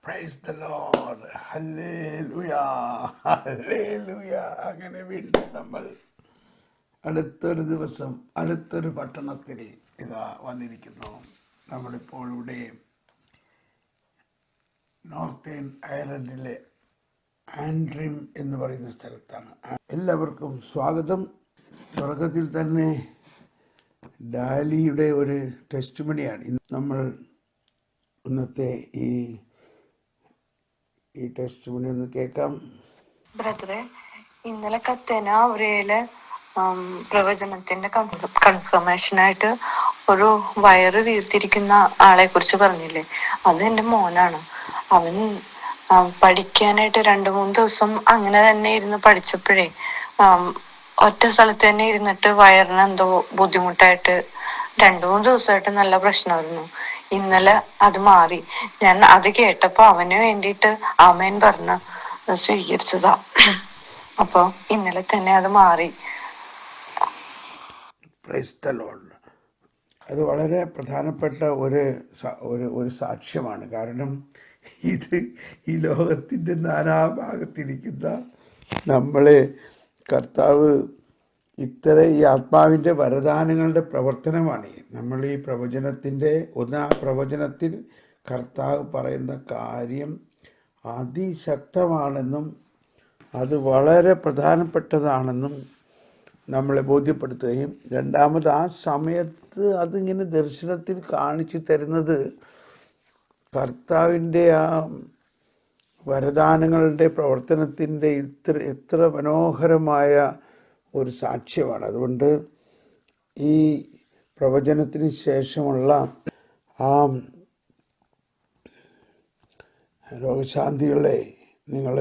Price the Lord. Hallelujah, hallelujah. അങ്ങനെ വീണ്ടും നമ്മൾ അടുത്തൊരു ദിവസം അടുത്തൊരു പട്ടണത്തിൽ ഇതാ വന്നിരിക്കുന്നു. നമ്മളിപ്പോൾ ഇവിടെ നോർത്തേൺ അയർലൻഡിലെ ആൻഡ്രിം എന്ന് പറയുന്ന സ്ഥലത്താണ്. എല്ലാവർക്കും സ്വാഗതം. തുടക്കത്തിൽ തന്നെ ഡാലിയുടെ ഒരു ടെസ്റ്റ് മണിയാണ് നമ്മൾ ഇന്നത്തെ ഈ ടെസ്റ്റ് മണി ഒന്ന് കേൾക്കാം. ബ്രദറെ, ഇന്നലെ കത്തേനാവരയിലെ പ്രവചനത്തിന്റെ കൺഫർമേഷനായിട്ട് ഒരു വയറ് വീർത്തിരിക്കുന്ന ആളെ കുറിച്ച് പറഞ്ഞില്ലേ, അത് എൻ്റെ മോനാണ്. അവൻ പഠിക്കാനായിട്ട് 2-3 ദിവസം അങ്ങനെ തന്നെ ഇരുന്ന് പഠിച്ചപ്പോഴേ ഒറ്റ സ്ഥലത്ത് തന്നെ ഇരുന്നിട്ട് വയറിന് എന്തോ ബുദ്ധിമുട്ടായിട്ട് 2-3 ദിവസമായിട്ട് നല്ല പ്രശ്നമായിരുന്നു. ഇന്നലെ അത് മാറി. ഞാൻ അത് കേട്ടപ്പോ അവന് വേണ്ടിയിട്ട് ആമേൻ പറഞ്ഞ് സ്വീകരിച്ചതാ. അപ്പൊ ഇന്നലെ തന്നെ അത് മാറി. Price the Lord. അത് വളരെ പ്രധാനപ്പെട്ട ഒരു സാക്ഷ്യമാണ്. കാരണം ഇത് ഈ ലോകത്തിൻ്റെ നാനാഭാഗത്തിരിക്കുന്ന നമ്മളെ കർത്താവ് ഈ ആത്മാവിൻ്റെ വരദാനങ്ങളുടെ പ്രവർത്തനമാണ്. നമ്മൾ ഈ പ്രവചനത്തിൽ കർത്താവ് പറയുന്ന കാര്യം അതിശക്തമാണെന്നും അത് വളരെ പ്രധാനപ്പെട്ടതാണെന്നും നമ്മളെ ബോധ്യപ്പെടുത്തുകയും, രണ്ടാമത് ആ സമയത്ത് അതിങ്ങനെ ദർശനത്തിൽ കാണിച്ചു തരുന്നത് കർത്താവിൻ്റെ ആ വരദാനങ്ങളുടെ പ്രവർത്തനത്തിൻ്റെ എത്ര മനോഹരമായ ഒരു സാക്ഷ്യമാണ്. അതുകൊണ്ട് ഈ പ്രവചനത്തിന് ശേഷമുള്ള ആ രോഗശാന്തികളെ നിങ്ങൾ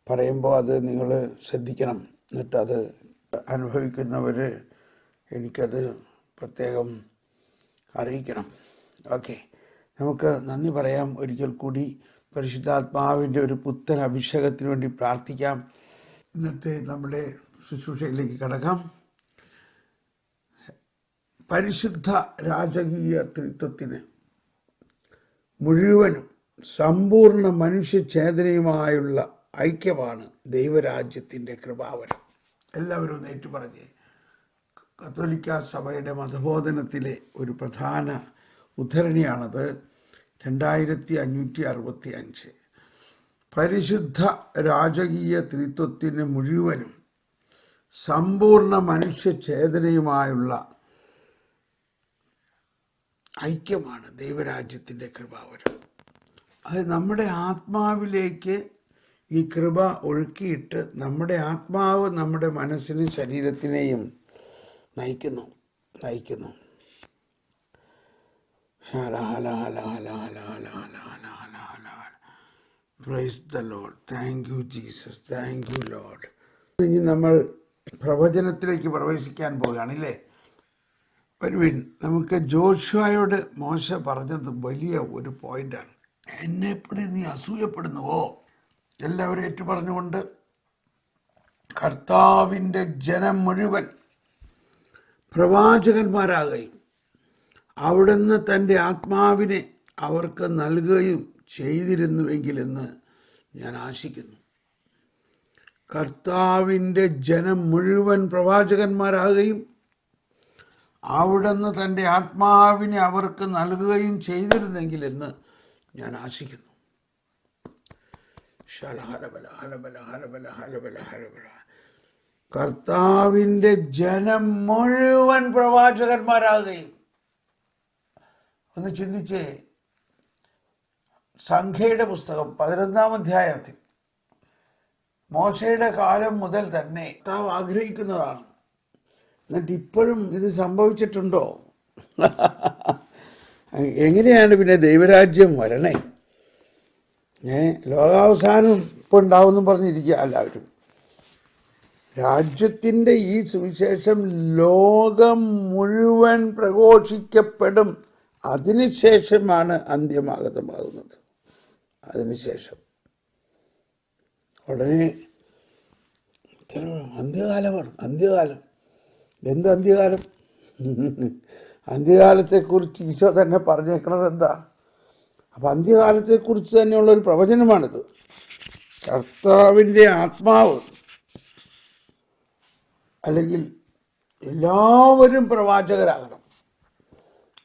പറയുമ്പോൾ അത് നിങ്ങൾ ശ്രദ്ധിക്കണം. എന്നിട്ടത് അനുഭവിക്കുന്നവർ എനിക്കത് പ്രത്യേകം അറിയിക്കണം. ഓക്കെ, നമുക്ക് നന്ദി പറയാം. ഒരിക്കൽ കൂടി പരിശുദ്ധാത്മാവിൻ്റെ ഒരു പുത്തൻ അഭിഷേകത്തിന് വേണ്ടി പ്രാർത്ഥിക്കാം. ഇന്നത്തെ നമ്മുടെ ശുശ്രൂഷയിലേക്ക് കടക്കാം. പരിശുദ്ധ രാജകീയ ത്രിത്വത്തിന് മുഴുവനും സമ്പൂർണ്ണ മനുഷ്യചേതനയുമായുള്ള ഐക്യമാണ് ദൈവരാജ്യത്തിൻ്റെ കൃപാവരം. എല്ലാവരും ഒന്ന് ഏറ്റുപറഞ്ഞ്. കത്തോലിക്ക സഭയുടെ മതബോധനത്തിലെ ഒരു പ്രധാന ഉദ്ധരണിയാണത്. 2565. പരിശുദ്ധ രാജകീയ ത്രിത്വത്തിന് മുഴുവനും സമ്പൂർണ്ണ മനുഷ്യചേതനയുമായുള്ള ഐക്യമാണ് ദൈവരാജ്യത്തിൻ്റെ കൃപാവരം. അത് നമ്മുടെ ആത്മാവിലേക്ക് ഈ കൃപ ഒഴുക്കിയിട്ട് നമ്മുടെ ആത്മാവ് നമ്മുടെ മനസ്സിനും ശരീരത്തിനെയും നയിക്കുന്നു. Price the Lord. Thank you Jesus, thank you Lord. ഇനി നമ്മൾ പ്രവചനത്തിലേക്ക് പ്രവേശിക്കാൻ പോവുകയാണല്ലേ. വരുവിൻ, നമുക്ക് ജോഷുവയോട് മോശ പറഞ്ഞത് വലിയ ഒരു പോയിന്റാണ്. എന്നെപ്പടി നീ അസൂയപ്പെടുന്നുവോ? എല്ലാവരും ഏറ്റു പറഞ്ഞുകൊണ്ട് കർത്താവിൻ്റെ ജനം മുഴുവൻ പ്രവാചകന്മാരാകുകയും അവിടുന്ന് തൻ്റെ ആത്മാവിനെ അവർക്ക് നൽകുകയും ചെയ്തിരുന്നുവെങ്കിലെന്ന് ഞാൻ ആശിക്കുന്നു. കർത്താവിൻ്റെ ജനം മുഴുവൻ പ്രവാചകന്മാരാകുകയും അവിടുന്ന് തൻ്റെ ആത്മാവിനെ അവർക്ക് നൽകുകയും ചെയ്തിരുന്നെങ്കിലെന്ന് ഞാൻ ആശിക്കുന്നു. കർത്താവിൻ്റെ ജനം മുഴുവൻ പ്രവാചകന്മാരാകുകയും. ഒന്ന് ചിന്തിച്ചേ, സംഖ്യയുടെ പുസ്തകം 11-ാം അധ്യായത്തിൽ മോശയുടെ കാലം മുതൽ തന്നെ കർത്താവ് ആഗ്രഹിക്കുന്നതാണ്. എന്നിട്ട് ഇപ്പോഴും ഇത് സംഭവിച്ചിട്ടുണ്ടോ? എങ്ങനെയാണ് പിന്നെ ദൈവരാജ്യം വരണേ? ലോകാവസാനം ഇപ്പോൾ ഉണ്ടാവുമെന്നും പറഞ്ഞിരിക്കുക എല്ലാവരും. രാജ്യത്തിൻ്റെ ഈ സുവിശേഷം ലോകം മുഴുവൻ പ്രഘോഷിക്കപ്പെടും. അതിനുശേഷമാണ് അന്ത്യമാഗതമാകുന്നത്. അതിനുശേഷം ഉടനെ അന്ത്യകാലമാണ്. അന്ത്യകാലം. എന്ത് അന്ത്യകാലം? അന്ത്യകാലത്തെക്കുറിച്ച് ഈശോ തന്നെ പറഞ്ഞേക്കണത് എന്താ? അപ്പം അന്ത്യകാലത്തെക്കുറിച്ച് തന്നെയുള്ള ഒരു പ്രവചനമാണിത്. കർത്താവിൻ്റെ ആത്മാവ്, അല്ലെങ്കിൽ എല്ലാവരും പ്രവാചകരാകണം.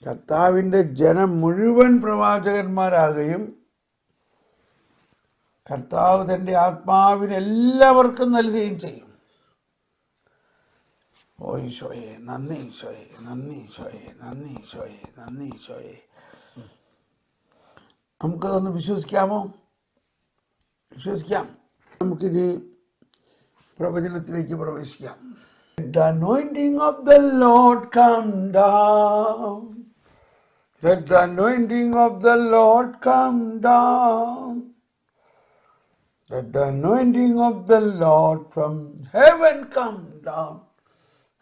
കർത്താവിൻ്റെ ജനം മുഴുവൻ പ്രവാചകന്മാരാകുകയും കർത്താവ് തൻ്റെ ആത്മാവിന് എല്ലാവർക്കും നൽകുകയും ചെയ്യും. ഓ ഈശോയെ നന്ദി, ഈശോയെ നന്ദി, ഈശോയെ നന്ദി, ഈശോയെ നന്ദി, ഈശോയെ. നമുക്കതൊന്ന് വിശ്വസിക്കാമോ? വിശ്വസിക്കാം. നമുക്കിനി പ്രവചനത്തിലേക്ക് പ്രവേശിക്കാം. Let the anointing of the Lord come down. Let the anointing of the Lord come down. Let the anointing of the Lord from heaven come down.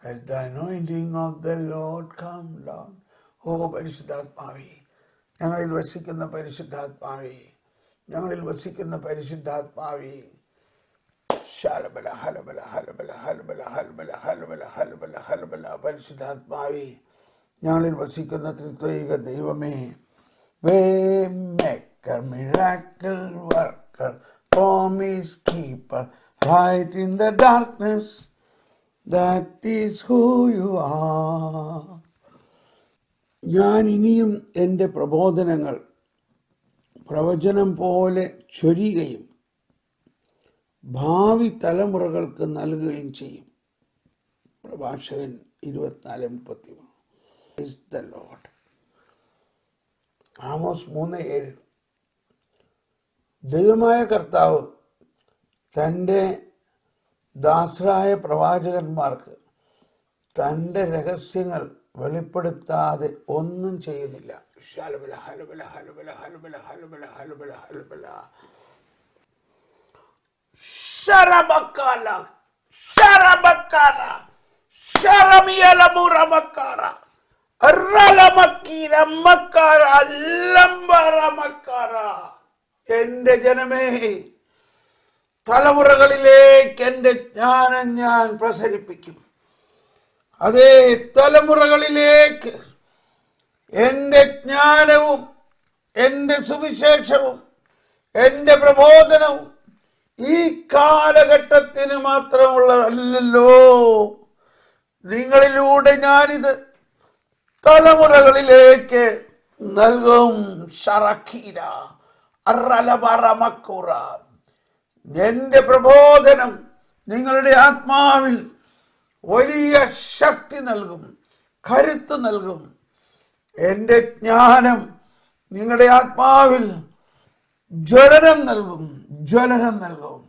Let the anointing of the Lord come down. ഓ പരിശുദ്ധാത്മാവേ, ഞങ്ങളിൽ വസിക്കുന്ന പരിശുദ്ധാത്മാവേ, ഞങ്ങളിൽ വസിക്കുന്ന പരിശുദ്ധാത്മാവേ, ശലബല ഹലബല ഹലബല ഹലബല ഹലബല ഹലബല ഹലബല ഹലബല പരിശുദ്ധാത്മാവേ, ഞങ്ങളിൽ വസിക്കുന്ന ത്രിത്വൈക ദൈവമേ, Waymaker, miracle worker, promise keeper, light in the darkness, that is who you are. ഞാൻ ഇനിയും എൻ്റെ പ്രബോധനങ്ങൾ പ്രവചനം പോലെ ചൊരിയുകയും ഭാവി തലമുറകൾക്ക് നൽകുകയും ചെയ്യും. പ്രഭാഷകൻ 24:33. Praise the Lord. ആമോസ് 3:7. ദൈവമായ കർത്താവ് തൻ്റെ ദാസരായ പ്രവാചകന്മാർക്ക് തൻ്റെ രഹസ്യങ്ങൾ വെളിപ്പെടുത്താതെ ഒന്നും ചെയ്യുന്നില്ല. ഹലബല ഹലബല ഹലബല ഹലബല ഹലബല ഹലബല ഹലബല ശരബക്കാല ശരബക്കാല ശരമിയലമുറമക്കാര അറലമക്കീര മക്കാര ലംബറമക്കാര. എന്റെ ജനമേ, തലമുറകളിലേക്ക് എൻ്റെ ജ്ഞാനം ഞാൻ പ്രസരിപ്പിക്കും. അതേ തലമുറകളിലേക്ക് എൻ്റെ ജ്ഞാനവും എൻ്റെ സുവിശേഷവും എൻ്റെ പ്രബോധനവും ഈ കാലഘട്ടത്തിന് മാത്രമുള്ളതല്ലോ. നിങ്ങളിലൂടെ ഞാനിത് തലമുറകളിലേക്ക് നൽകും. ഷറഖീര അറലബറമക്കുറ. എൻ്റെ പ്രബോധനം നിങ്ങളുടെ ആത്മാവിൽ വലിയ ശക്തി നൽകും, കരുത്ത് നൽകും. എൻ്റെ ജ്ഞാനം നിങ്ങളുടെ ആത്മാവിൽ ജ്വലനം നൽകും, ജ്വലനം നൽകും.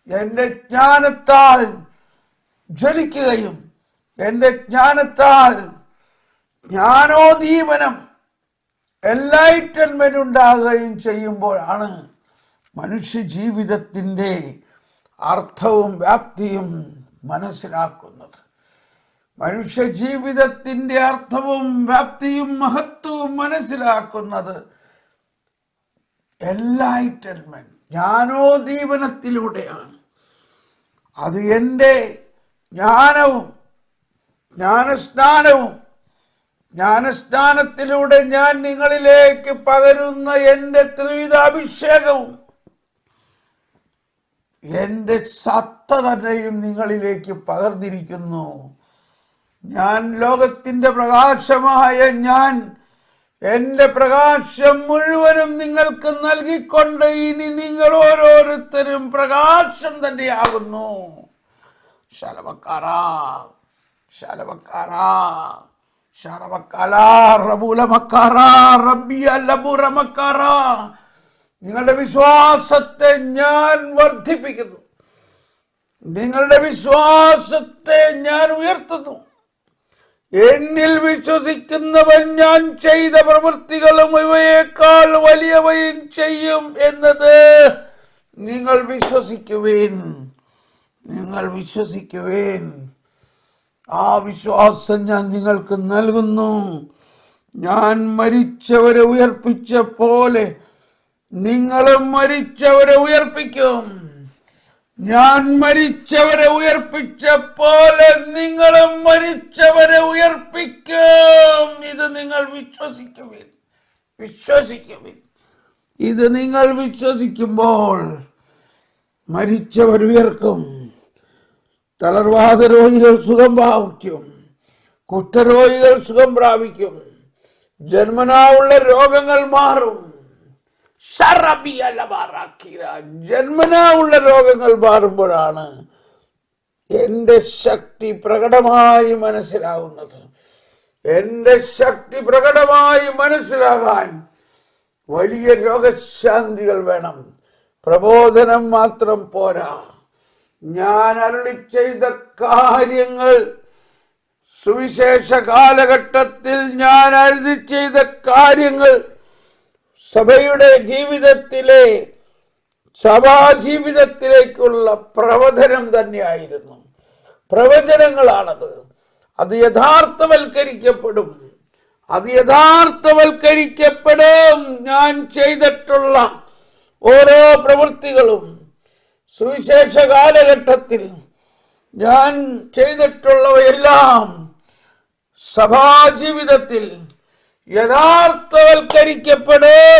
എൻ്റെ ജ്ഞാനത്താൽ ജ്വലിക്കുകയും എൻ്റെ ജ്ഞാനത്താൽ ജ്ഞാനോദ്ദീപനം, എൻലൈറ്റൻമെന്റ് ഉണ്ടാകുകയും ചെയ്യുമ്പോഴാണ് മനുഷ്യ ജീവിതത്തിൻ്റെ അർത്ഥവും വ്യാപ്തിയും മനസ്സിലാക്കുന്നത്. മനുഷ്യ ജീവിതത്തിൻ്റെ അർത്ഥവും വ്യാപ്തിയും മഹത്വവും മനസ്സിലാക്കുന്നത് എൻലൈറ്റൻമെന്റ്, ജ്ഞാനോദ്ദീപനത്തിലൂടെയാണ്. അത് എൻ്റെ ജ്ഞാനവും ജ്ഞാനസ്നാനത്തിലൂടെ ഞാൻ നിങ്ങളിലേക്ക് പകരുന്ന എൻ്റെ ത്രിവിധ അഭിഷേകവും എൻ്റെ സത്ത തന്നെയും നിങ്ങളിലേക്ക് പകർന്നിരിക്കുന്നു. ഞാൻ ലോകത്തിൻ്റെ പ്രകാശമായ ഞാൻ എൻ്റെ പ്രകാശം മുഴുവനും നിങ്ങൾക്ക് നൽകിക്കൊണ്ട് ഇനി നിങ്ങൾ ഓരോരുത്തരും പ്രകാശം തന്നെയാകുന്നു. ശലവക്കാരാ ശലവക്കാരാ ശരവക്കാലാ റബൂലമക്കാരാ റബ്ബിയ ലബുറമക്കാരാ. നിങ്ങളുടെ വിശ്വാസത്തെ ഞാൻ വർദ്ധിപ്പിക്കുന്നു, നിങ്ങളുടെ വിശ്വാസത്തെ ഞാൻ ഉയർത്തുന്നു. എന്നിൽ വിശ്വസിക്കുന്നവൻ ഞാൻ ചെയ്ത പ്രവൃത്തികളും ഇവയേക്കാൾ വലിയവയും ചെയ്യും എന്നത് നിങ്ങൾ വിശ്വസിക്കുവേൻ, നിങ്ങൾ വിശ്വസിക്കുവേൻ. ആ വിശ്വാസം ഞാൻ നിങ്ങൾക്ക് നൽകുന്നു. ഞാൻ മരിച്ചവരെ ഉയർപ്പിച്ച പോലെ നിങ്ങളും മരിച്ചവരെ ഉയർപ്പിക്കും. ഞാൻ മരിച്ചവരെ ഉയർപ്പിച്ച പോലെ നിങ്ങളും മരിച്ചവരെ ഉയർപ്പിക്കും. ഇത് നിങ്ങൾ വിശ്വസിക്കുവിൻ, വിശ്വസിക്കുവിൻ. ഇത് നിങ്ങൾ വിശ്വസിക്കുമ്പോൾ മരിച്ചവർ ഉയർക്കും, തളർവാദ രോഗികൾ സുഖം പ്രാപിക്കും, കുഷ്ഠരോഗികൾ സുഖം പ്രാപിക്കും, ജന്മനാ ഉള്ള രോഗങ്ങൾ മാറും. ജന്മനാ ഉള്ള രോഗങ്ങൾ മാറുമ്പോഴാണ് എന്റെ ശക്തി പ്രകടമായി മനസ്സിലാവുന്നത്. എന്റെ ശക്തി പ്രകടമായി മനസ്സിലാകാൻ വലിയ രോഗശാന്തികൾ വേണം. പ്രബോധനം മാത്രം പോരാ. ഞാൻ അരുളി ചെയ്ത കാര്യങ്ങൾ, സുവിശേഷ കാലഘട്ടത്തിൽ ഞാൻ അരുളി ചെയ്ത കാര്യങ്ങൾ സഭയുടെ ജീവിതത്തിലെ, സഭാജീവിതത്തിലേക്കുള്ള പ്രവചനം തന്നെയായിരുന്നു. പ്രവചനങ്ങളാണത്. അത് യഥാർത്ഥവൽക്കരിക്കപ്പെടും. അത് യഥാർത്ഥവൽക്കരിക്കപ്പെടും. ഞാൻ ചെയ്തിട്ടുള്ള ഓരോ പ്രവൃത്തികളും സുവിശേഷ കാലഘട്ടത്തിൽ ഞാൻ ചെയ്തിട്ടുള്ളവയെല്ലാം സഭാജീവിതത്തിൽ യഥാർത്ഥവൽക്കരിക്കപ്പെടും.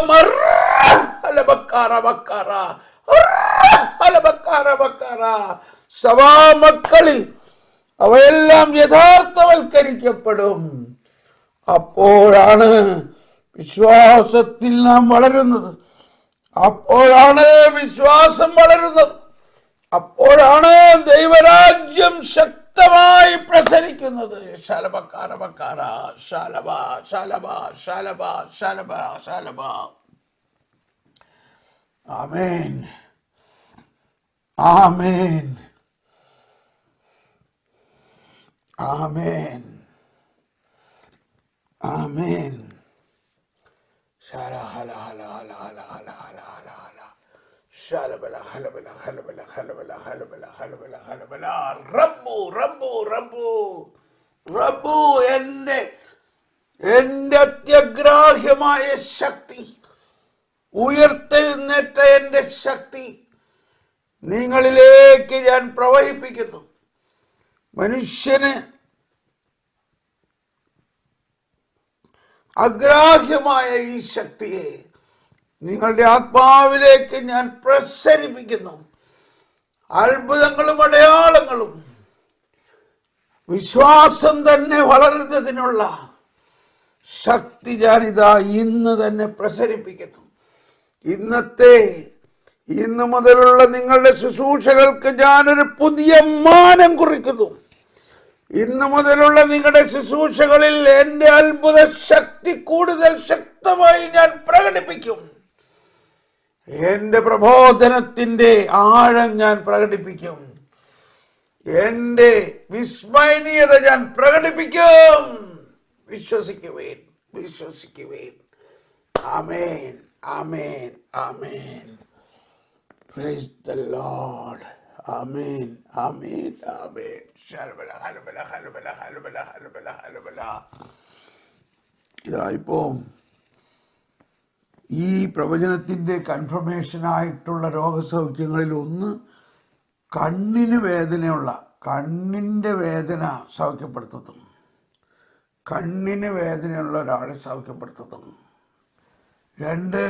സഭാമക്കളിൽ അവയെല്ലാം യഥാർത്ഥവൽക്കരിക്കപ്പെടും. അപ്പോഴാണ് വിശ്വാസത്തിൽ നാം വളരുന്നത്. അപ്പോഴാണ് വിശ്വാസം വളരുന്നത്. അപ്പോഴാണ് ദൈവരാജ്യം ശക്തമായി പ്രസരിക്കുന്നത്. ആമേൻ, ആമേൻ, ആമേൻ, ആമേൻ. റബ്ബു എന്റെ അത്യഗ്രാഹ്യമായ ശക്തി, ഉയർത്തെഴുന്നേറ്റ എന്റെ ശക്തി നിങ്ങളിലേക്ക് ഞാൻ പ്രവഹിപ്പിക്കുന്നു. മനുഷ്യന് അഗ്രാഹ്യമായ ഈ ശക്തിയെ നിങ്ങളുടെ ആത്മാവിലേക്ക് ഞാൻ പ്രസരിപ്പിക്കുന്നു. അത്ഭുതങ്ങളും അടയാളങ്ങളും വിശ്വാസം തന്നെ വളരുന്നതിനുള്ള ശക്തി ഞാനിതാ ഇന്ന് തന്നെ പ്രസരിപ്പിക്കുന്നു. ഇന്ന് മുതലുള്ള നിങ്ങളുടെ ശുശ്രൂഷകൾക്ക് ഞാനൊരു പുതിയ മാനം കുറിക്കുന്നു. ഇന്നു മുതലുള്ള നിങ്ങളുടെ ശുശ്രൂഷകളിൽ എന്റെ അത്ഭുത ശക്തി കൂടുതൽ ശക്തമായി ഞാൻ പ്രകടിപ്പിക്കും. എന്റെ പ്രബോധനത്തിന്റെ ആഴം ഞാൻ പ്രകടിപ്പിക്കും. എന്റെ വിസ്മയനീയത ഞാൻ പ്രകടിപ്പിക്കും. വിശ്വസിക്കുവേൻ, വിശ്വസിക്കുവേൻ. ആമേൻ, ആമേൻ, ആമേൻ. Praise the lord. ആമേൻ, ആമേൻ, ആമേൻ. ഇതായിപ്പോ ഈ പ്രവചനത്തിന്റെ കൺഫർമേഷനായിട്ടുള്ള രോഗസൗഖ്യങ്ങളിൽ ഒന്ന്, കണ്ണിന്റെ വേദന സൗഖ്യപ്പെടുത്തുന്നു. കണ്ണിന് വേദനയുള്ള ഒരാളെ സൗഖ്യപ്പെടുത്തുന്നു. 2,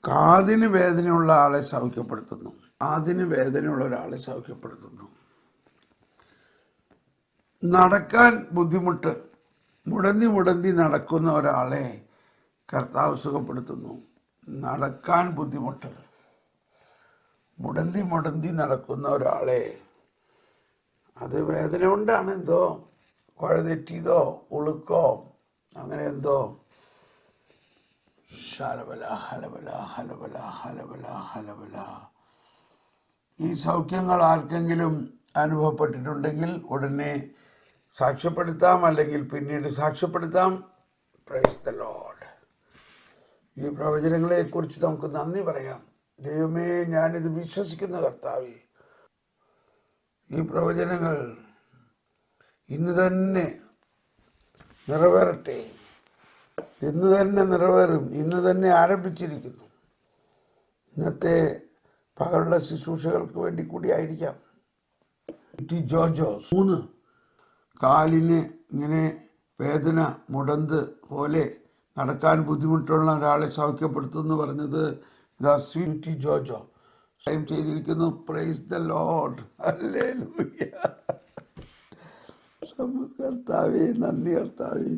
കാതിന് വേദനയുള്ള ആളെ സൗഖ്യപ്പെടുത്തുന്നു. കാതിന് വേദനയുള്ള ഒരാളെ സൗഖ്യപ്പെടുത്തുന്നു. നടക്കാൻ ബുദ്ധിമുട്ട്, മുടന്തി നടക്കുന്ന ഒരാളെ കർത്താവ് സുഖപ്പെടുത്തുന്നു. നടക്കാൻ ബുദ്ധിമുട്ട്, മുടന്തി നടക്കുന്ന ഒരാളെ, അത് വേദന കൊണ്ടാണ്, എന്തോ കുഴതെറ്റിയതോ ഉളുക്കോ അങ്ങനെ എന്തോ. ഈ സൗഖ്യങ്ങൾ ആർക്കെങ്കിലും അനുഭവപ്പെട്ടിട്ടുണ്ടെങ്കിൽ ഉടനെ സാക്ഷ്യപ്പെടുത്താം, അല്ലെങ്കിൽ പിന്നീട് സാക്ഷ്യപ്പെടുത്താം. Price the Lord. ഈ പ്രവചനങ്ങളെ കുറിച്ച് നമുക്ക് നന്ദി പറയാം. ദൈവമേ, ഞാനിത് വിശ്വസിക്കുന്ന കർത്താവേ, ഈ പ്രവചനങ്ങൾ ഇന്ന് തന്നെ നിറവേറട്ടെ. ഇന്ന് തന്നെ നിറവേറും. ഇന്ന് തന്നെ ആരംഭിച്ചിരിക്കുന്നു. ഇന്നത്തെ പകലുള്ള ശുശ്രൂഷകൾക്ക് വേണ്ടി കൂടി ആയിരിക്കാം. ജോജോ 3 കാലിന് ഇങ്ങനെ വേദന മുടന്ത് പോലെ നടക്കാൻ ബുദ്ധിമുട്ടുള്ള ഒരാളെ സൗഖ്യപ്പെടുത്തുമെന്ന് പറഞ്ഞത് ഇതാ സ്വീറ്റി ജോജോ ചെയ്തിരിക്കുന്നു. Price the Lord. ഹല്ലേലൂയ. കർത്താവേ, നന്ദി കർത്താവേ.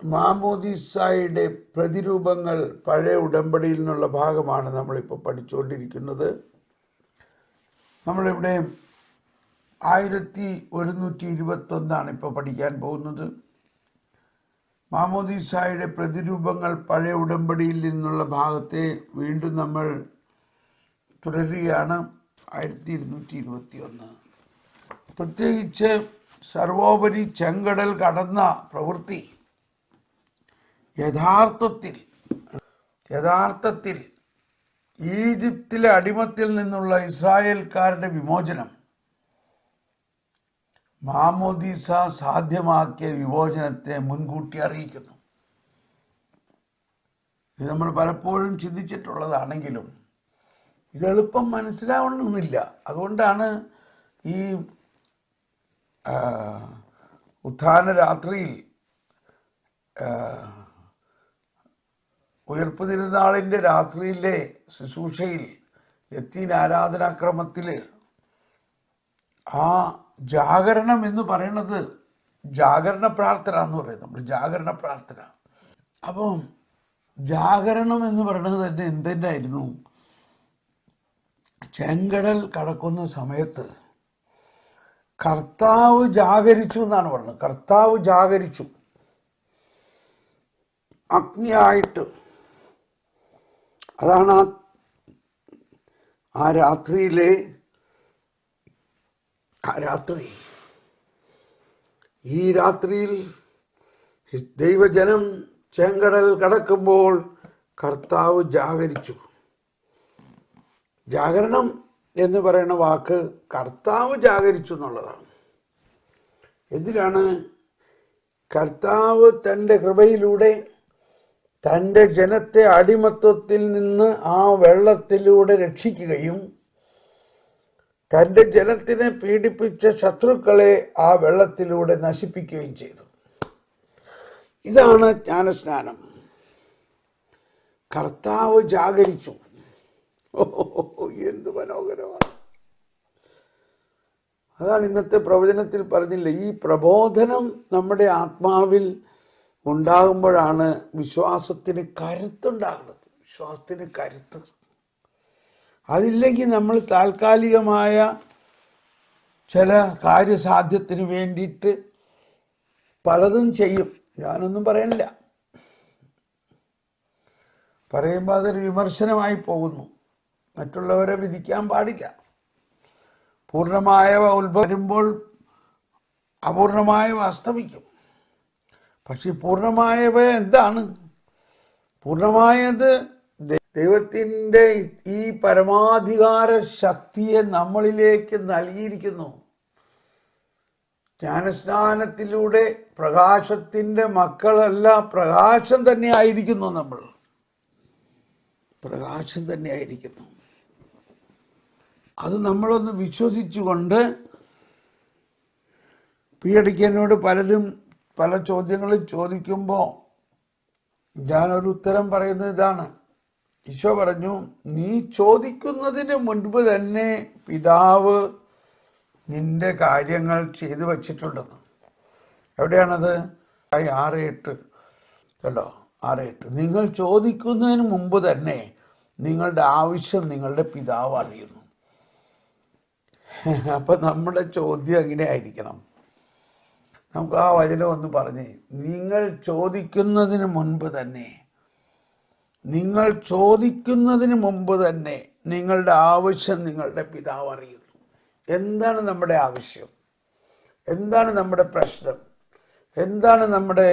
മാമോദീസായുടെ പ്രതിരൂപങ്ങൾ പഴയ ഉടമ്പടിയിൽ നിന്നുള്ള ഭാഗമാണ് നമ്മളിപ്പോൾ പഠിച്ചുകൊണ്ടിരിക്കുന്നത്. നമ്മളിവിടെ 1121 ഇപ്പോൾ പഠിക്കാൻ പോകുന്നത്. മാമോദീസായുടെ പ്രതിരൂപങ്ങൾ പഴയ ഉടമ്പടിയിൽ നിന്നുള്ള ഭാഗത്തെ വീണ്ടും നമ്മൾ തുടരുകയാണ്. 1221. പ്രത്യേകിച്ച് സർവോപരി ചെങ്കടൽ കടന്ന പ്രവൃത്തി യഥാർത്ഥത്തിൽ ഈജിപ്തിലെ അടിമത്തിൽ നിന്നുള്ള ഇസ്രായേൽക്കാരുടെ വിമോചനം മാമോദീസ സാധ്യമാക്കിയ വിമോചനത്തെ മുൻകൂട്ടി അറിയിക്കുന്നു. ഇത് നമ്മൾ പലപ്പോഴും ചിന്തിച്ചിട്ടുള്ളതാണെങ്കിലും ഇത് എളുപ്പം മനസ്സിലാവണമെന്നില്ല. അതുകൊണ്ടാണ് ഈ ഉത്ഥാന രാത്രിയിൽ ഉയർപ്പ് തിരുനാളിൻ്റെ രാത്രിയിലെ ശുശ്രൂഷയിൽ ലത്തീൻ ആരാധനാക്രമത്തിൽ ആ ജാഗരണം എന്ന് പറയുന്നത് ജാഗരണ പ്രാർത്ഥന എന്ന് പറയും നമ്മൾ. ജാഗരണ പ്രാർത്ഥന. അപ്പം ജാഗരണം എന്ന് പറയുന്നത് തന്നെ എന്തിനായിരുന്നു? ചെങ്കടൽ കടക്കുന്ന സമയത്ത് കർത്താവ് ജാഗരിച്ചു എന്നാണ് പറയുന്നത്. കർത്താവ് ജാഗരിച്ചു അഗ്നിയായിട്ട്. അതാണ് ആ രാത്രിയിലെ രാത്രി. ഈ രാത്രിയിൽ ദൈവജനം ചെങ്കടൽ കടക്കുമ്പോൾ കർത്താവ് ജാഗരിച്ചു. ജാഗരണം എന്ന് പറയുന്ന വാക്ക് കർത്താവ് ജാഗരിച്ചു എന്നുള്ളതാണ്. എന്തിനാണ്? കർത്താവ് തൻ്റെ കൃപയിലൂടെ തൻ്റെ ജനത്തെ അടിമത്വത്തിൽ നിന്ന് ആ വെള്ളത്തിലൂടെ രക്ഷിക്കുകയും തൻ്റെ ജനത്തിനെ പീഡിപ്പിച്ച ശത്രുക്കളെ ആ വെള്ളത്തിലൂടെ നശിപ്പിക്കുകയും ചെയ്തു. ഇതാണ് ജ്ഞാനസ്നാനം. കർത്താവ് ജാഗരിച്ചു. എന്ത് മനോഹരമാണ്! അതാണ് ഇന്നത്തെ പ്രവചനത്തിൽ പറഞ്ഞില്ല. ഈ പ്രബോധനം നമ്മുടെ ആത്മാവിൽ ഉണ്ടാകുമ്പോഴാണ് വിശ്വാസത്തിന് കരുത്തുണ്ടാകുന്നത്. വിശ്വാസത്തിന് കരുത്ത്. അതില്ലെങ്കിൽ നമ്മൾ താൽക്കാലികമായ ചില കാര്യസാധ്യത്തിന് വേണ്ടിയിട്ട് പലതും ചെയ്യും. ഞാനൊന്നും പറയണില്ല. പറയുമ്പോൾ അതൊരു വിമർശനമായി പോകുന്നു. മറ്റുള്ളവരെ വിധിക്കാൻ പാടില്ല. പൂർണ്ണമായവ വരുമ്പോൾ അപൂർണമായവ അസ്തമിക്കും. പക്ഷെ പൂർണ്ണമായവ എന്താണ്? പൂർണ്ണമായത് ദൈവത്തിൻ്റെ ഈ പരമാധികാര ശക്തിയെ നമ്മളിലേക്ക് നൽകിയിരിക്കുന്നു. ജ്ഞാനസ്നാനത്തിലൂടെ പ്രകാശത്തിൻ്റെ മക്കളല്ല, പ്രകാശം തന്നെ ആയിരിക്കുന്നു. നമ്മൾ പ്രകാശം തന്നെ ആയിരിക്കുന്നു. അത് നമ്മളൊന്ന് വിശ്വസിച്ചുകൊണ്ട് എന്നോട് പലരും പല ചോദ്യങ്ങളും ചോദിക്കുമ്പോൾ ഞാനൊരു ഉത്തരം പറയുന്നത് ഇതാണ്. ഈശോ പറഞ്ഞു, നീ ചോദിക്കുന്നതിന് മുൻപ് തന്നെ പിതാവ് നിന്റെ കാര്യങ്ങൾ ചെയ്തു വച്ചിട്ടുണ്ടെന്ന്. എവിടെയാണത്? 6:8 കേട്ടോ, 6:8. നിങ്ങൾ ചോദിക്കുന്നതിന് മുമ്പ് തന്നെ നിങ്ങളുടെ ആവശ്യം നിങ്ങളുടെ പിതാവ് അറിയുന്നു. അപ്പം നമ്മുടെ ചോദ്യം എങ്ങനെ ആയിരിക്കണം? നമുക്ക് ആ വചനം ഒന്ന് പറഞ്ഞേ. നിങ്ങൾ ചോദിക്കുന്നതിന് മുൻപ് തന്നെ, നിങ്ങൾ ചോദിക്കുന്നതിന് മുമ്പ് തന്നെ നിങ്ങളുടെ ആവശ്യം നിങ്ങളുടെ പിതാവ് അറിയുന്നു. എന്താണ് നമ്മുടെ ആവശ്യം? എന്താണ് നമ്മുടെ പ്രശ്നം? എന്താണ് നമ്മുടെ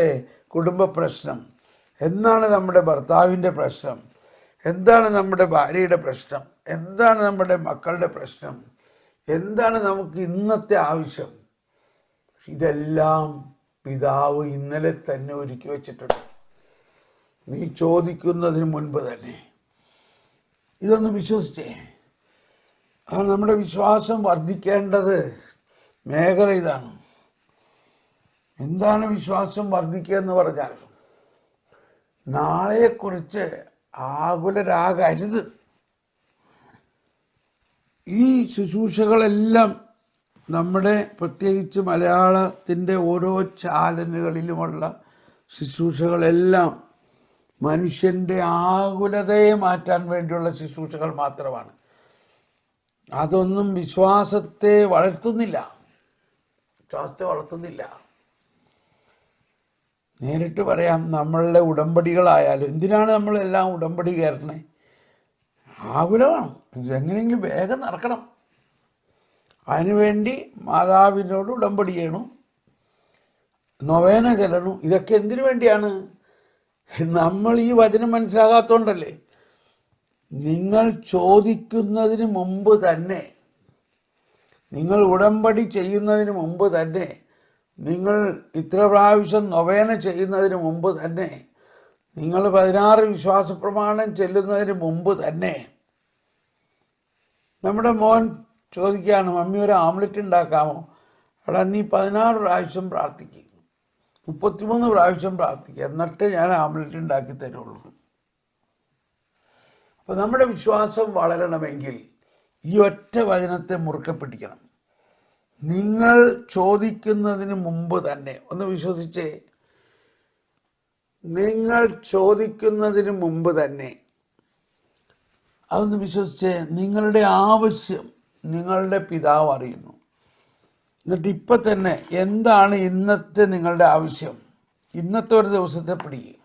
കുടുംബ പ്രശ്നം? എന്താണ് നമ്മുടെ ഭർത്താവിൻ്റെ പ്രശ്നം? എന്താണ് നമ്മുടെ ഭാര്യയുടെ പ്രശ്നം? എന്താണ് നമ്മുടെ മക്കളുടെ പ്രശ്നം? എന്താണ് നമുക്ക് ഇന്നത്തെ ആവശ്യം? ഇതെല്ലാം പിതാവ് ഇന്നലെ തന്നെ ഒരുക്കി വച്ചിട്ടുണ്ട്. നീ ചോദിക്കുന്നതിന് മുൻപ് തന്നെ. ഇതൊന്ന് വിശ്വസിച്ചേ. അത് നമ്മുടെ വിശ്വാസം വർദ്ധിക്കേണ്ടത് മേഖല ഇതാണ്. എന്താണ് വിശ്വാസം വർദ്ധിക്കുക എന്ന് പറഞ്ഞാൽ നാളെക്കുറിച്ച് ആകുലരാകരുത്. ഈ ശുശ്രൂഷകളെല്ലാം നമ്മുടെ പ്രത്യേകിച്ച് മലയാളത്തിൻ്റെ ഓരോ ചാനലുകളിലുമുള്ള ശുശ്രൂഷകളെല്ലാം മനുഷ്യൻ്റെ ആകുലതയെ മാറ്റാൻ വേണ്ടിയുള്ള ശുശ്രൂഷകൾ മാത്രമാണ്. അതൊന്നും വിശ്വാസത്തെ വളർത്തുന്നില്ല. നേരിട്ട് പറയാം, നമ്മളുടെ ഉടമ്പടികളായാലും എന്തിനാണ് നമ്മളെല്ലാം ഉടമ്പടി കയറണേ? ആകുലമാണ്, എങ്ങനെയെങ്കിലും വേഗം നടക്കണം. അതിനുവേണ്ടി മാതാവിനോട് ഉടമ്പടി ചെയ്യണം, നൊവേന ചെല്ലണം. ഇതൊക്കെ എന്തിനു വേണ്ടിയാണ്? നമ്മൾ ഈ വചനം മനസ്സിലാകാത്തോണ്ടല്ലേ. നിങ്ങൾ ചോദിക്കുന്നതിന് മുമ്പ് തന്നെ, നിങ്ങൾ ഉടമ്പടി ചെയ്യുന്നതിന് മുമ്പ് തന്നെ, നിങ്ങൾ ഇത്ര പ്രാവശ്യം നൊവേന ചെയ്യുന്നതിന് മുമ്പ് തന്നെ, നിങ്ങൾ 16 വിശ്വാസ പ്രമാണം ചെല്ലുന്നതിന് മുമ്പ് തന്നെ. നമ്മുടെ മോൻ ചോദിക്കുകയാണ്, മമ്മി ഒരു ആംലെറ്റ് ഉണ്ടാക്കാമോ? എടാ, നീ 16 പ്രാവശ്യം പ്രാർത്ഥിക്കും, 33 പ്രാവശ്യം പ്രാർത്ഥിക്കുക, എന്നിട്ട് ഞാൻ ആംലെറ്റ് ഉണ്ടാക്കി തരുള്ളൂ. അപ്പം നമ്മുടെ വിശ്വാസം വളരണമെങ്കിൽ ഈ ഒറ്റ വചനത്തെ മുറുക്കെ പിടിക്കണം. നിങ്ങൾ ചോദിക്കുന്നതിന് മുമ്പ് തന്നെ. ഒന്ന് വിശ്വസിച്ചേ, നിങ്ങൾ ചോദിക്കുന്നതിന് മുമ്പ് തന്നെ. അതൊന്ന് വിശ്വസിച്ചേ. നിങ്ങളുടെ ആവശ്യം നിങ്ങളുടെ പിതാവ് അറിയുന്നു. എന്നിട്ട് ഇപ്പം തന്നെ എന്താണ് ഇന്നത്തെ നിങ്ങളുടെ ആവശ്യം, ഇന്നത്തെ ഒരു ദിവസത്തെ പിടിക്കുക.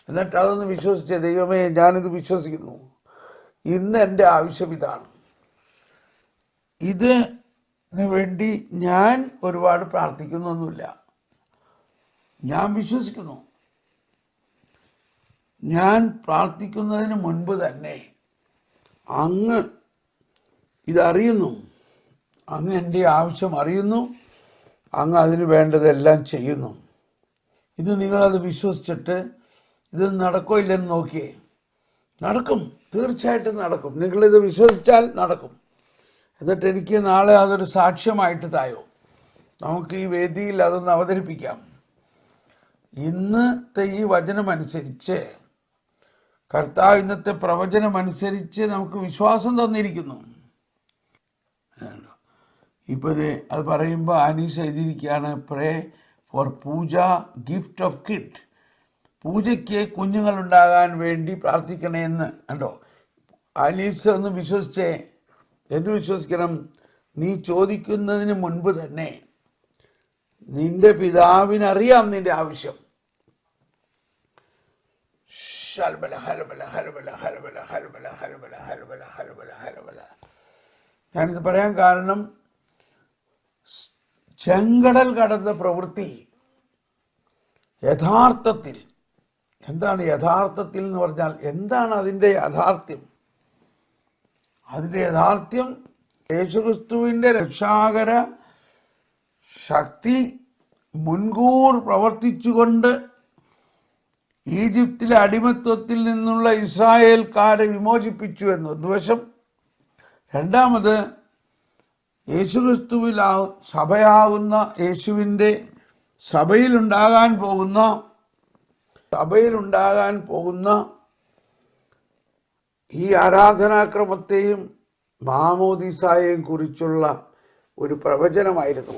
എന്നിട്ട് അതൊന്ന് വിശ്വസിച്ചേ, ദൈവമേ ഞാനിത് വിശ്വസിക്കുന്നു, ഇന്ന് എൻ്റെ ആവശ്യം ഇതാണ്, ഇതിന് വേണ്ടി ഞാൻ ഒരുപാട് പ്രാർത്ഥിക്കുന്നൊന്നുമില്ല, ഞാൻ വിശ്വസിക്കുന്നു. ഞാൻ പ്രാർത്ഥിക്കുന്നതിന് മുൻപ് തന്നെ അങ്ങ് ഇതറിയുന്നു, അങ്ങ് എൻ്റെ ആവശ്യം അറിയുന്നു, അങ്ങ് അതിന് വേണ്ടതെല്ലാം ചെയ്യുന്നു. ഇത് നിങ്ങളത് വിശ്വസിച്ചിട്ട് ഇത് നടക്കോ ഇല്ലെന്ന് നോക്കിയേ. നടക്കും, തീർച്ചയായിട്ടും നടക്കും. നിങ്ങളിത് വിശ്വസിച്ചാൽ നടക്കും. എന്നിട്ട് എനിക്ക് നാളെ അതൊരു സാക്ഷ്യമായിട്ട് തായോ, നമുക്ക് ഈ വേദിയിൽ അതൊന്ന് അവതരിപ്പിക്കാം. ഇന്നത്തെ ഈ വചനമനുസരിച്ച്, കർത്താവ് ഇന്നത്തെ പ്രവചനമനുസരിച്ച് നമുക്ക് വിശ്വാസം തന്നിരിക്കുന്നു. ഇപ്പോൾ അത് പറയുമ്പോൾ ആനീസ് എഴുതിയിരിക്കുകയാണ്, pray for Pooja gift of kid. പൂജയ്ക്ക് കുഞ്ഞുങ്ങളുണ്ടാകാൻ വേണ്ടി പ്രാർത്ഥിക്കണേന്ന്. കണ്ടോ, ആനീസ് ഒന്ന് വിശ്വസിച്ചേ. എന്ത് വിശ്വസിക്കണം? നീ ചോദിക്കുന്നതിന് മുൻപ് തന്നെ നിന്റെ പിതാവിനറിയാം നിന്റെ ആവശ്യം. ഞാനിത് പറയാൻ കാരണം, ചെങ്കടൽ കടന്ന പ്രവൃത്തി യഥാർത്ഥത്തിൽ എന്താണ്? യഥാർത്ഥത്തിൽ എന്ന് പറഞ്ഞാൽ എന്താണ് അതിൻ്റെ യാഥാർത്ഥ്യം? അതിൻ്റെ യാഥാർത്ഥ്യം യേശുക്രിസ്തുവിൻ്റെ രക്ഷാകര ശക്തി മുൻകൂർ പ്രവർത്തിച്ചുകൊണ്ട് ഈജിപ്തിലെ അടിമത്വത്തിൽ നിന്നുള്ള ഇസ്രായേൽക്കാരെ വിമോചിപ്പിച്ചു എന്ന് ഒരു വശം. രണ്ടാമത് യേശുക്രിസ്തുവിൽ സഭയാകുന്ന യേശുവിൻ്റെ സഭയിലുണ്ടാകാൻ പോകുന്ന ഈ ആരാധനാക്രമത്തെയും മാമോദീസായെയും കുറിച്ചുള്ള ഒരു പ്രവചനമായിരുന്നു.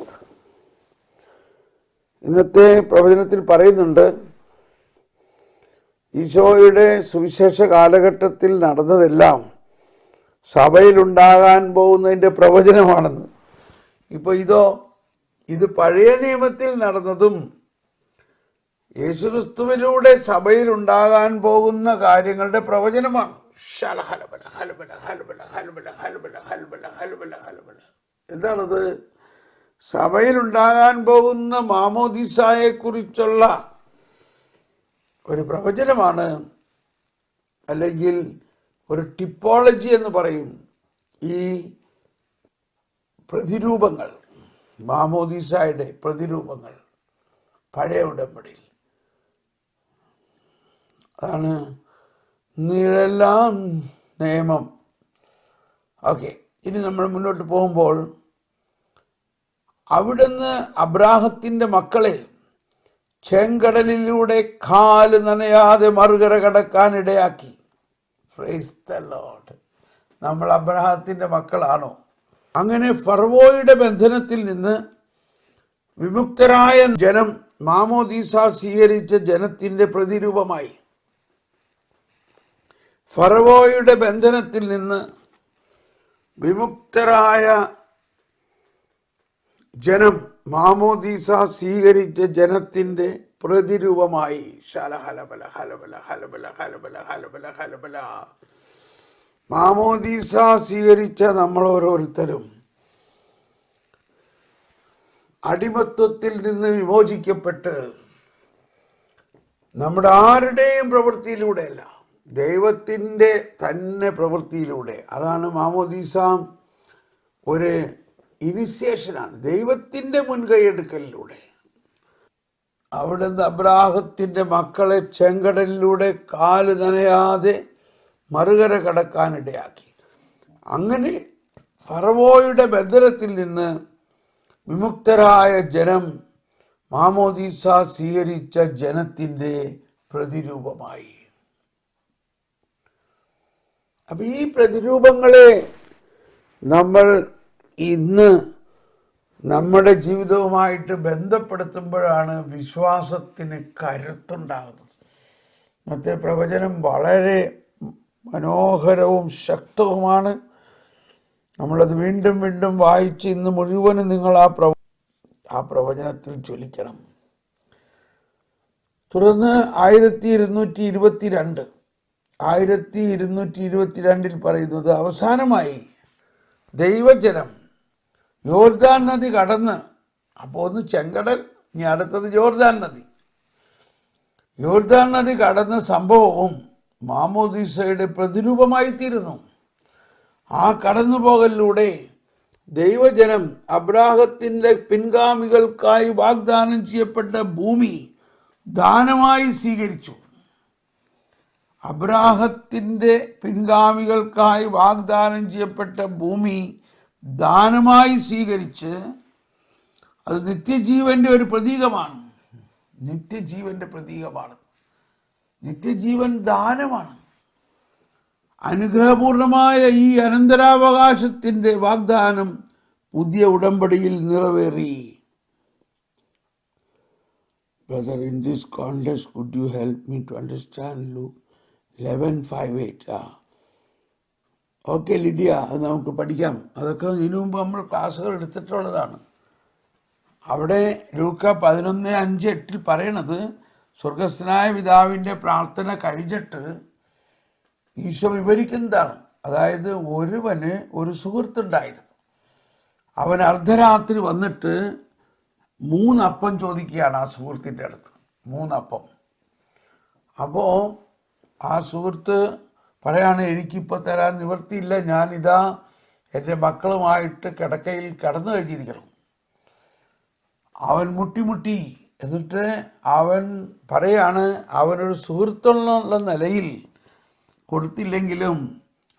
ഇന്നത്തെ പ്രവചനത്തിൽ പറയുന്നുണ്ട്, ഈശോയുടെ സുവിശേഷ കാലഘട്ടത്തിൽ നടന്നതെല്ലാം സഭയിലുണ്ടാകാൻ പോകുന്നതിൻ്റെ പ്രവചനമാണെന്ന്. ഇപ്പോൾ ഇത് പഴയ നിയമത്തിൽ നടന്നതും യേശുക്രിസ്തുവിലൂടെ സഭയിലുണ്ടാകാൻ പോകുന്ന കാര്യങ്ങളുടെ പ്രവചനമാണ്. എന്താണത്? സഭയിലുണ്ടാകാൻ പോകുന്ന മാമോദീസായെ കുറിച്ചുള്ള ഒരു പ്രവചനമാണ്, അല്ലെങ്കിൽ ഒരു ടിപ്പോളജി എന്ന് പറയും. ഈ പ്രതിരൂപങ്ങൾ, മാമോദീസായുടെ പ്രതിരൂപങ്ങൾ പഴയ ഉടമ്പടിയിൽ. അതാണ് നിഴലാം നിയമം. ഓക്കെ, ഇനി നമ്മൾ മുന്നോട്ട് പോകുമ്പോൾ അവിടുന്ന് അബ്രാഹത്തിൻ്റെ മക്കളെ ചെങ്കടലിലൂടെ കാല് നനയാതെ മറുകര കടക്കാൻ ഇടയാക്കി. Price the Lord. നമ്മൾ അബ്രഹാത്തിന്റെ മക്കളാണോ? അങ്ങനെ ഫറവോയുടെ ബന്ധനത്തിൽ നിന്ന് വിമുക്തരായ ജനം മാമോദീസ സ്വീകരിച്ച ജനത്തിന്റെ പ്രതിരൂപമായി. ഫറവോയുടെ ബന്ധനത്തിൽ നിന്ന് വിമുക്തരായ ജനം മാമോദീസ സ്വീകരിച്ച ജനത്തിന്റെ പ്രതിരൂപമായി. ഹലബല ഹലബല ഹലബല ഹലബല ഹലബല ഹലബല. മാമോദീസ സ്വീകരിച്ച നമ്മൾ ഓരോരുത്തരും അടിമത്വത്തിൽ നിന്ന് വിമോചിക്കപ്പെട്ട് നമ്മുടെ ആരുടെയും പ്രവൃത്തിയിലൂടെയല്ല, ദൈവത്തിൻ്റെ തന്നെ പ്രവൃത്തിയിലൂടെ. അതാണ് മാമോദീസ ഒരു ഇനിഷ്യേഷനാണ്, ദൈവത്തിൻ്റെ മുൻകൈയെടുക്കലിലൂടെ. അവിടുന്ന് അബ്രാഹത്തിൻ്റെ മക്കളെ ചെങ്കടലിലൂടെ കാല് നനയാതെ മറുകര കടക്കാനിടയാക്കി. അങ്ങനെ ഫറവോയുടെ ബന്ധനത്തിൽ നിന്ന് വിമുക്തരായ ജനം മാമോദീസ സ്വീകരിച്ച ജനത്തിൻ്റെ പ്രതിരൂപമായി. അപ്പൊ ഈ പ്രതിരൂപങ്ങളെ നമ്മൾ ഇന്ന് നമ്മുടെ ജീവിതവുമായിട്ട് ബന്ധപ്പെടുത്തുമ്പോഴാണ് വിശ്വാസത്തിന് കരുത്തുണ്ടാകുന്നത്. മറ്റേ പ്രവചനം വളരെ മനോഹരവും ശക്തവുമാണ്. നമ്മളത് വീണ്ടും വീണ്ടും വായിച്ച് ഇന്ന് മുഴുവനും നിങ്ങൾ ആ പ്രവചനത്തിൽ ചൊല്ലിക്കണം. തുടർന്ന് 1222 പറയുന്നത്, അവസാനമായി ദൈവജനം യോർദാൻ നദി കടന്ന്, അപ്പോൾ ഒന്ന് ചെങ്കടൽ, ഇനി അടുത്തത് യോർദാൻ നദി. യോർദാൻ നദി കടന്ന സംഭവവും മാമോദീസയുടെ പ്രതിരൂപമായി തീരുന്നു. ആ കടന്നുപോകലിലൂടെ ദൈവജനം അബ്രാഹത്തിന്റെ പിൻഗാമികൾക്കായി വാഗ്ദാനം ചെയ്യപ്പെട്ട ഭൂമി ദാനമായി സ്വീകരിച്ചു. അബ്രാഹത്തിന്റെ പിൻഗാമികൾക്കായി വാഗ്ദാനം ചെയ്യപ്പെട്ട ഭൂമി ദാനമായി സ്വീകരിച്ച്, അത് നിത്യജീവന്റെ ഒരു പ്രതീകമാണ്. നിത്യജീവന്റെ പ്രതീകമാണ്. നിത്യജീവൻ ദാനമാണ്. അനുഗ്രഹപൂർണമായ ഈ അനന്തരാവകാശത്തിന്റെ വാഗ്ദാനം പുതിയ ഉടമ്പടിയിൽ നിറവേറി. Brother, in this context, could you help me to understand Luke 11:5-8? Okay Lydia, അത് നമുക്ക് പഠിക്കാം. അതൊക്കെ ഇതിനു മുമ്പ് നമ്മൾ ക്ലാസ്സുകൾ എടുത്തിട്ടുള്ളതാണ്. അവിടെ ലൂക്ക 11:5-8 പറയണത്, സ്വർഗസ്ഥനായ പിതാവിൻ്റെ പ്രാർത്ഥന കഴിഞ്ഞിട്ട് ഈശോ വിവരിക്കുന്നതാണ്. അതായത് ഒരുവന് ഒരു സുഹൃത്തുണ്ടായിരുന്നു. അവൻ അർദ്ധരാത്രി വന്നിട്ട് 3 അപ്പം ചോദിക്കുകയാണ് ആ സുഹൃത്തിൻ്റെ അടുത്ത്. 3 അപ്പം. അപ്പോൾ ആ സുഹൃത്ത് പറയാണ്, എനിക്കിപ്പോൾ തരാൻ നിവൃത്തിയില്ല, ഞാനിതാ എൻ്റെ മക്കളുമായിട്ട് കിടക്കയിൽ കിടന്നു കഴിഞ്ഞിരിക്കണം. അവൻ മുട്ടി എന്നിട്ട് അവൻ പറയാണ്, അവനൊരു സുഹൃത്തുള്ള നിലയിൽ കൊടുത്തില്ലെങ്കിലും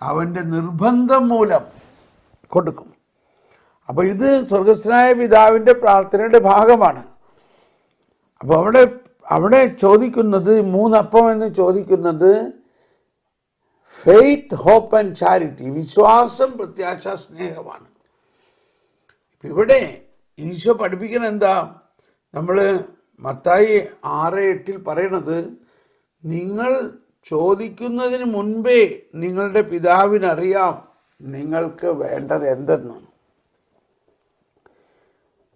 അവൻ്റെ നിർബന്ധം മൂലം കൊടുക്കും. അപ്പോൾ ഇത് സ്വർഗസ്ഥനായ പിതാവിൻ്റെ പ്രാർത്ഥനയുടെ ഭാഗമാണ്. അപ്പോൾ അവിടെ ചോദിക്കുന്നത് 3 അപ്പം എന്ന് ചോദിക്കുന്നത് ഫെയ്ത്ത്, ഹോപ്പ് ആൻഡ് ചാരിറ്റി, വിശ്വാസം, പ്രത്യാശ, സ്നേഹമാണ്. ഇവിടെ ഈശോ പഠിപ്പിക്കുന്ന എന്താ? നമ്മൾ മത്തായി 6:8 പറയണത്, നിങ്ങൾ ചോദിക്കുന്നതിന് മുൻപേ നിങ്ങളുടെ പിതാവിനറിയാം നിങ്ങൾക്ക് വേണ്ടത് എന്തെന്ന്.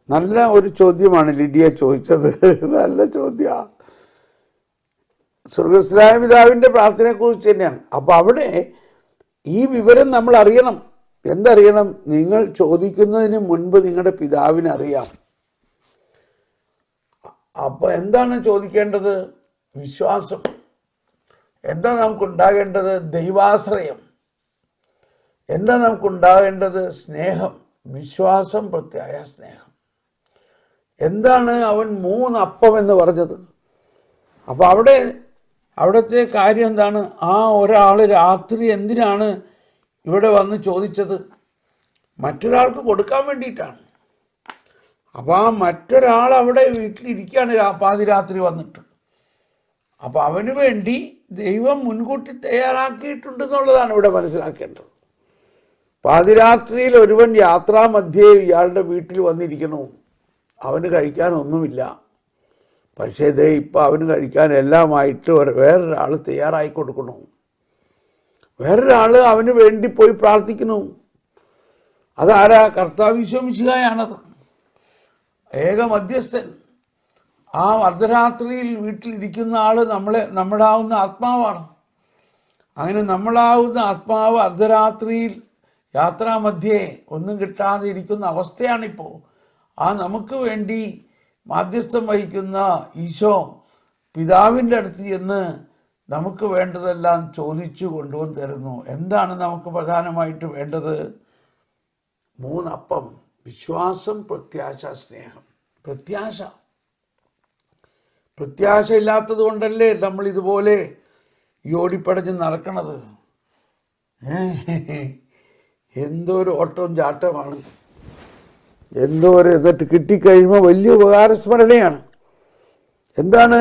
നല്ല ഒരു ചോദ്യമാണ് ലിഡിയ ചോദിച്ചത്. നല്ല ചോദ്യമാണ്. സ്വർഗസ്ഥനായ പിതാവിൻ്റെ പ്രാർത്ഥനയെക്കുറിച്ച് തന്നെയാണ്. അപ്പൊ അവിടെ ഈ വിവരം നമ്മൾ അറിയണം. എന്തറിയണം? നിങ്ങൾ ചോദിക്കുന്നതിന് മുൻപ് നിങ്ങളുടെ പിതാവിനറിയാം. അപ്പൊ എന്താണ് ചോദിക്കേണ്ടത്? വിശ്വാസം. എന്താ നമുക്കുണ്ടാകേണ്ടത്? ദൈവാശ്രയം. എന്താ നമുക്കുണ്ടാകേണ്ടത്? സ്നേഹം. വിശ്വാസം, പ്രത്യായ സ്നേഹം. എന്താണ് അവൻ 3 അപ്പം എന്ന് പറഞ്ഞത്? അപ്പൊ അവിടുത്തെ കാര്യം എന്താണ്? ആ ഒരാൾ രാത്രി എന്തിനാണ് ഇവിടെ വന്ന് ചോദിച്ചത്? മറ്റൊരാൾക്ക് കൊടുക്കാൻ വേണ്ടിയിട്ടാണ്. അപ്പോൾ ആ മറ്റൊരാൾ അവിടെ വീട്ടിലിരിക്കുകയാണ് പാതിരാത്രി വന്നിട്ട്. അപ്പോൾ അവന് വേണ്ടി ദൈവം മുൻകൂട്ടി തയ്യാറാക്കിയിട്ടുണ്ടെന്നുള്ളതാണ് ഇവിടെ മനസ്സിലാക്കേണ്ടത്. പാതിരാത്രിയിൽ ഒരുവൻ യാത്രാമധ്യേ ഇയാളുടെ വീട്ടിൽ വന്നിരിക്കണു. അവന് കഴിക്കാനൊന്നുമില്ല. പക്ഷേ ഇപ്പം അവന് കഴിക്കാൻ എല്ലാമായിട്ട് വേറൊരാൾ തയ്യാറായി കൊടുക്കണു. വേറൊരാൾ അവന് വേണ്ടി പോയി പ്രാർത്ഥിക്കുന്നു. അതാരാ? കർത്താവ് ഈശോ മിശിഹായാണത്, ഏക മധ്യസ്ഥൻ. ആ അർദ്ധരാത്രിയിൽ വീട്ടിലിരിക്കുന്ന ആൾ നമ്മളാവുന്ന ആത്മാവാണ്. അങ്ങനെ നമ്മളാവുന്ന ആത്മാവ് അർദ്ധരാത്രിയിൽ യാത്രാമധ്യേ ഒന്നും കിട്ടാതെ ഇരിക്കുന്ന അവസ്ഥയാണിപ്പോൾ. ആ നമുക്ക് വേണ്ടി മാധ്യസ്ഥം വഹിക്കുന്ന ഈശോ പിതാവിൻ്റെ അടുത്ത് ചെന്ന് നമുക്ക് വേണ്ടതെല്ലാം ചോദിച്ചു കൊണ്ടുവന്ന് തരുന്നു. എന്താണ് നമുക്ക് പ്രധാനമായിട്ട് വേണ്ടത്? 3 അപ്പം: വിശ്വാസം, പ്രത്യാശ, സ്നേഹം. പ്രത്യാശ ഇല്ലാത്തത് കൊണ്ടല്ലേ നമ്മൾ ഇതുപോലെ ഓടിപ്പടഞ്ഞ് നടക്കണത്. എന്തോ ഒരു ഓട്ടവും ചാട്ടമാണ്, എന്നിട്ട് കിട്ടിക്കഴിയുമ്പോൾ വലിയ ഉപകാരസ്മരണയാണ്. എന്താണ്?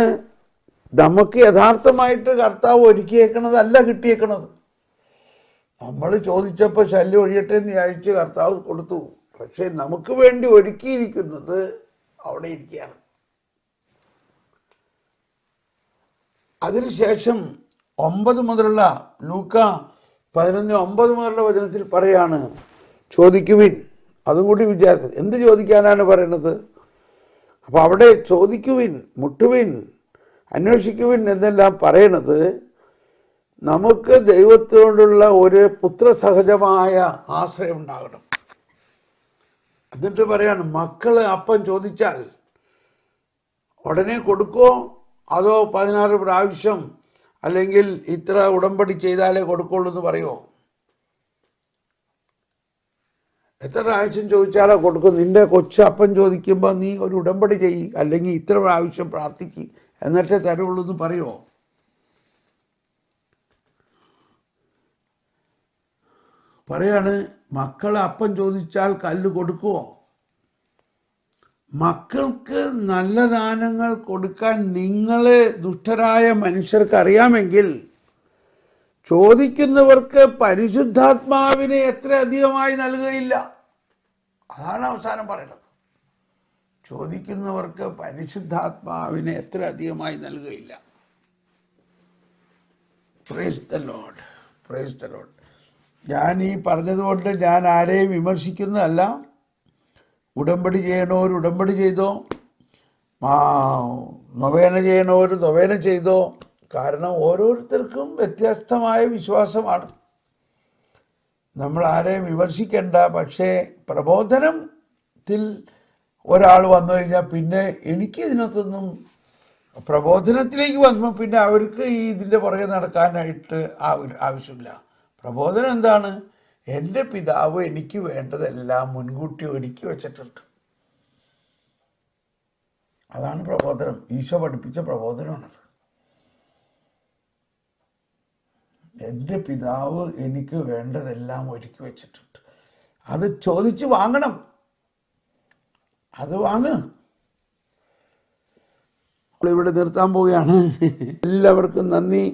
നമുക്ക് യഥാർത്ഥമായിട്ട് കർത്താവ് ഒരുക്കിയേക്കണതല്ല കിട്ടിയേക്കണത്. നമ്മൾ ചോദിച്ചപ്പോൾ ശല്യം ഒഴിയട്ടെ എന്ന് വിചാരിച്ച് കർത്താവ് കൊടുത്തു. പക്ഷെ നമുക്ക് വേണ്ടി ഒരുക്കിയിരിക്കുന്നത് അവിടെ ഇരിക്കുകയാണ്. അതിനുശേഷം 9 മുതലുള്ള ലൂക്ക 11:9 മുതലുള്ള വചനത്തിൽ പറയാണ്, ചോദിക്കുവിൻ. അതും കൂടി വിചാരിച്ചു, എന്ത് ചോദിക്കാനാണ് പറയണത്? അപ്പം അവിടെ ചോദിക്കുവിൻ, മുട്ടുവിൻ, അന്വേഷിക്കുവിൻ എന്നെല്ലാം പറയണത് നമുക്ക് ദൈവത്തോടുള്ള ഒരു പുത്രസഹജമായ ആശ്രയം ഉണ്ടാകണം. എന്നിട്ട് പറയാണ്, മക്കൾ അപ്പം ചോദിച്ചാൽ ഉടനെ കൊടുക്കോ, അതോ 16 പ്രാവശ്യം അല്ലെങ്കിൽ ഇത്ര ഉടമ്പടി ചെയ്താലേ കൊടുക്കുള്ളൂ എന്ന് പറയുമോ? എത്ര പ്രാവശ്യം ചോദിച്ചാലോ കൊടുക്കും? നിന്റെ കൊച്ചു അപ്പം ചോദിക്കുമ്പോൾ നീ ഒരു ഉടമ്പടി ചെയ്യ്, അല്ലെങ്കിൽ ഇത്ര പ്രാവശ്യം പ്രാർത്ഥിക്ക്, എന്നിട്ടേ തരുള്ളൂ എന്ന് പറയുമോ? പറയാണ്, മക്കൾ അപ്പം ചോദിച്ചാൽ കല്ല് കൊടുക്കുമോ? മക്കൾക്ക് നല്ല ദാനങ്ങൾ കൊടുക്കാൻ നിങ്ങളെ ദുഷ്ടരായ മനുഷ്യർക്ക് അറിയാമെങ്കിൽ ചോദിക്കുന്നവർക്ക് പരിശുദ്ധാത്മാവിനെ എത്ര അധികമായി നൽകുകയില്ല. അതാണ് അവസാനം പറയുന്നത്. ചോദിക്കുന്നവർക്ക് പരിശുദ്ധാത്മാവിനെ എത്ര അധികമായി നൽകുകയില്ല. Praise the lord, praise the lord. ഞാൻ ഈ പറഞ്ഞതുകൊണ്ട് ഞാൻ ആരെയും വിമർശിക്കുന്നതല്ല. ഉടമ്പടി ചെയ്യണവർ ഉടമ്പടി ചെയ്തോ, നൊവേന ചെയ്യണവർ നൊവേന ചെയ്തോ. കാരണം ഓരോരുത്തർക്കും വ്യത്യസ്തമായ വിശ്വാസമാണ്. നമ്മൾ ആരെയും വിമർശിക്കേണ്ട. പക്ഷേ പ്രബോധനത്തിൽ ഒരാൾ വന്നു കഴിഞ്ഞാൽ പിന്നെ എനിക്ക് ഇതിനകത്തൊന്നും, പ്രബോധനത്തിലേക്ക് വന്നപ്പോൾ പിന്നെ അവർക്ക് ഇതിൻ്റെ പുറകെ നടക്കാനായിട്ട് ആവശ്യമില്ല. പ്രബോധനം എന്താണ്? എൻ്റെ പിതാവ് എനിക്ക് വേണ്ടതെല്ലാം മുൻകൂട്ടി ഒരുക്കി വച്ചിട്ടുണ്ട്. അതാണ് പ്രബോധനം. ഈശോ പഠിപ്പിച്ച പ്രബോധനമാണത്. എൻ്റെ പിതാവ് എനിക്ക് വേണ്ടതെല്ലാം ഒരുക്കി വെച്ചിട്ടുണ്ട്. അത് ചോദിച്ച് വാങ്ങണം. അത് വാങ്ങ്. ഇവിടെ നിർത്താൻ പോവുകയാണ്. എല്ലാവർക്കും നന്ദി.